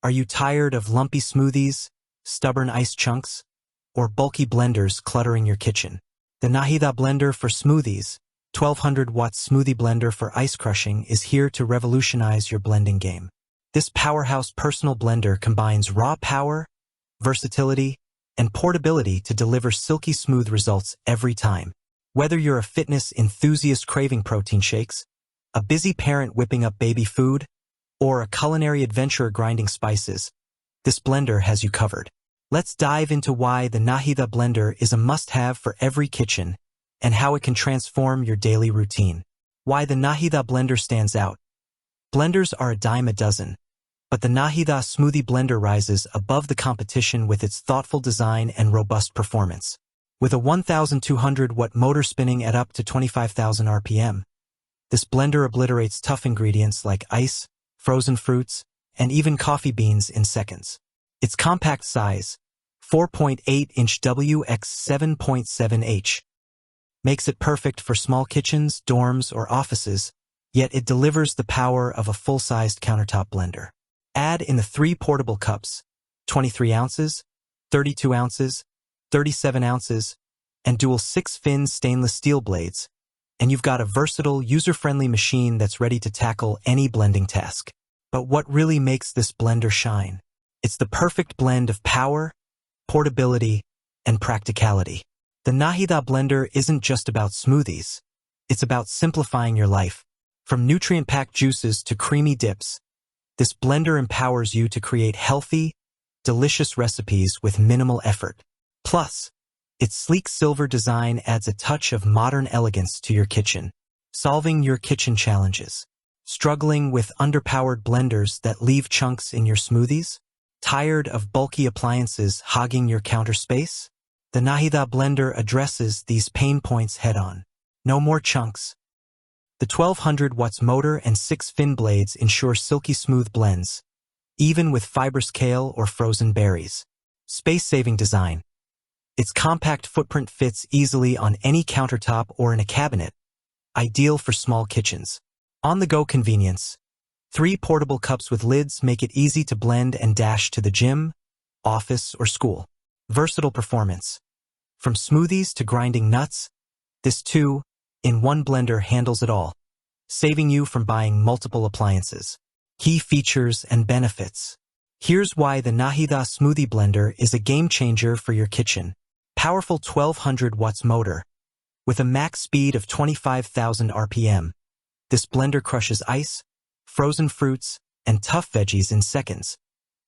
Are you tired of lumpy smoothies, stubborn ice chunks, or bulky blenders cluttering your kitchen? The Nahida Blender for Smoothies, 1200W Smoothie Blender for ice crushing is here to revolutionize your blending game. This powerhouse personal blender combines raw power, versatility, and portability to deliver silky smooth results every time. Whether you're a fitness enthusiast craving protein shakes, a busy parent whipping up baby food, or a culinary adventurer grinding spices, this blender has you covered. Let's dive into why the Nahida Blender is a must-have for every kitchen and how it can transform your daily routine. Why the Nahida Blender stands out. Blenders are a dime a dozen, but the Nahida Smoothie Blender rises above the competition with its thoughtful design and robust performance. With a 1200W motor spinning at up to 25,000 RPM, this blender obliterates tough ingredients like ice, frozen fruits, and even coffee beans in seconds. Its compact size, 4.8-inch W x 7.7H, makes it perfect for small kitchens, dorms, or offices, yet it delivers the power of a full-sized countertop blender. Add in the 3 portable cups, 23 ounces, 32 ounces, 37 ounces, and dual 6-fin stainless steel blades, and you've got a versatile, user-friendly machine that's ready to tackle any blending task. But what really makes this blender shine? It's the perfect blend of power, portability, and practicality. The Nahida Blender isn't just about smoothies. It's about simplifying your life. From nutrient-packed juices to creamy dips, this blender empowers you to create healthy, delicious recipes with minimal effort. Plus, its sleek silver design adds a touch of modern elegance to your kitchen, solving your kitchen challenges. Struggling with underpowered blenders that leave chunks in your smoothies? Tired of bulky appliances hogging your counter space? The Nahida Blender addresses these pain points head-on. No more chunks. The 1200W motor and 6-fin blades ensure silky smooth blends, even with fibrous kale or frozen berries. Space-saving design. Its compact footprint fits easily on any countertop or in a cabinet, ideal for small kitchens. On-the-go convenience. 3 portable cups with lids make it easy to blend and dash to the gym, office, or school. Versatile performance. From smoothies to grinding nuts, this 2-in-1 blender handles it all, saving you from buying multiple appliances. Key features and benefits. Here's why the Nahida Smoothie Blender is a game-changer for your kitchen. Powerful 1200W motor. With a max speed of 25,000 RPM, this blender crushes ice, frozen fruits, and tough veggies in seconds,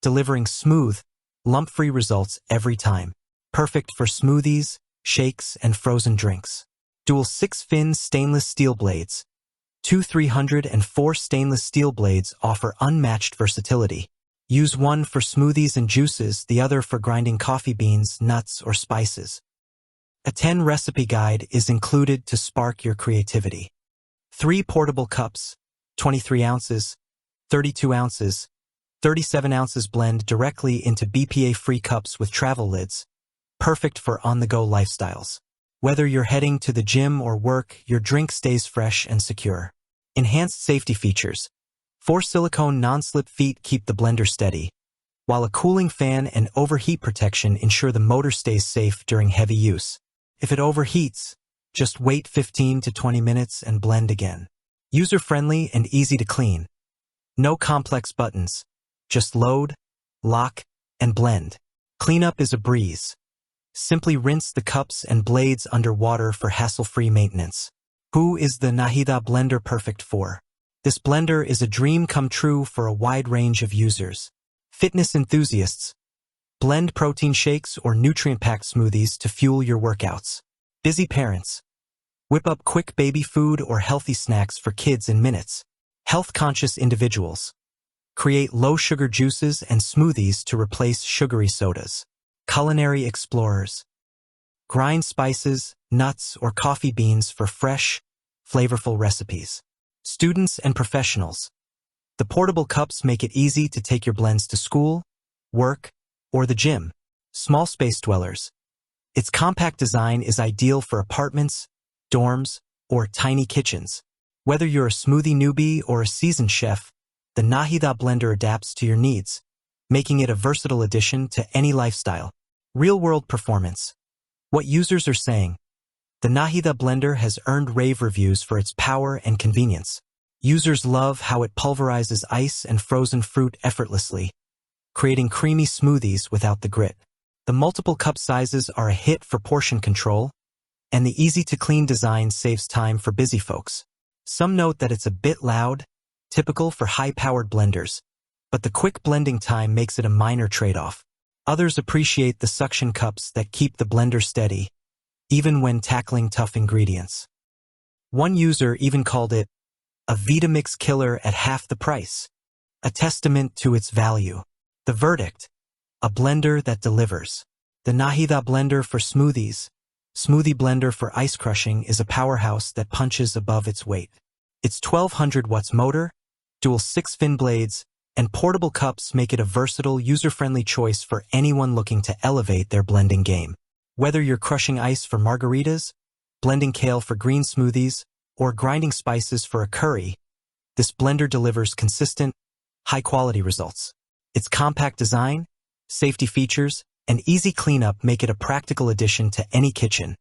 delivering smooth, lump-free results every time. Perfect for smoothies, shakes, and frozen drinks. Dual 6-fin stainless steel blades. 2 300 and 4 stainless steel blades offer unmatched versatility. Use one for smoothies and juices, the other for grinding coffee beans, nuts, or spices. A 10-recipe guide is included to spark your creativity. 3 portable cups, 23 ounces, 32 ounces, 37 ounces blend directly into BPA-free cups with travel lids, perfect for on-the-go lifestyles. Whether you're heading to the gym or work, your drink stays fresh and secure. Enhanced safety features. 4 silicone non-slip feet keep the blender steady, while a cooling fan and overheat protection ensure the motor stays safe during heavy use. If it overheats, just wait 15 to 20 minutes and blend again. User-friendly and easy to clean. No complex buttons. Just load, lock, and blend. Cleanup is a breeze. Simply rinse the cups and blades under water for hassle-free maintenance. Who is the Nahida Blender perfect for? This blender is a dream come true for a wide range of users. Fitness enthusiasts. Blend protein shakes or nutrient-packed smoothies to fuel your workouts. Busy parents. Whip up quick baby food or healthy snacks for kids in minutes. Health-conscious individuals. Create low-sugar juices and smoothies to replace sugary sodas. Culinary explorers. Grind spices, nuts, or coffee beans for fresh, flavorful recipes. Students and professionals. The portable cups make it easy to take your blends to school, work, or the gym. Small space dwellers. Its compact design is ideal for apartments, dorms, or tiny kitchens. Whether you're a smoothie newbie or a seasoned chef, the Nahida Blender adapts to your needs. making it a versatile addition to any lifestyle. Real-world performance. What users are saying. The Nahida Blender has earned rave reviews for its power and convenience. Users love how it pulverizes ice and frozen fruit effortlessly, creating creamy smoothies without the grit. The multiple cup sizes are a hit for portion control, and the easy-to-clean design saves time for busy folks. Some note that it's a bit loud, typical for high-powered blenders, but the quick blending time makes it a minor trade-off. Others appreciate the suction cups that keep the blender steady, even when tackling tough ingredients. One user even called it a Vitamix killer at half the price, a testament to its value. The verdict: a blender that delivers. The Nahida Blender for Smoothies, Smoothie Blender for ice crushing is a powerhouse that punches above its weight. Its 1200 watts motor, dual 6-fin blades, and portable cups make it a versatile, user-friendly choice for anyone looking to elevate their blending game. Whether you're crushing ice for margaritas, blending kale for green smoothies, or grinding spices for a curry, this blender delivers consistent, high-quality results. Its compact design, safety features, and easy cleanup make it a practical addition to any kitchen,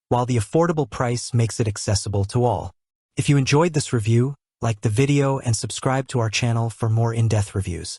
while the affordable price makes it accessible to all. If you enjoyed this review, like the video and subscribe to our channel for more in-depth reviews.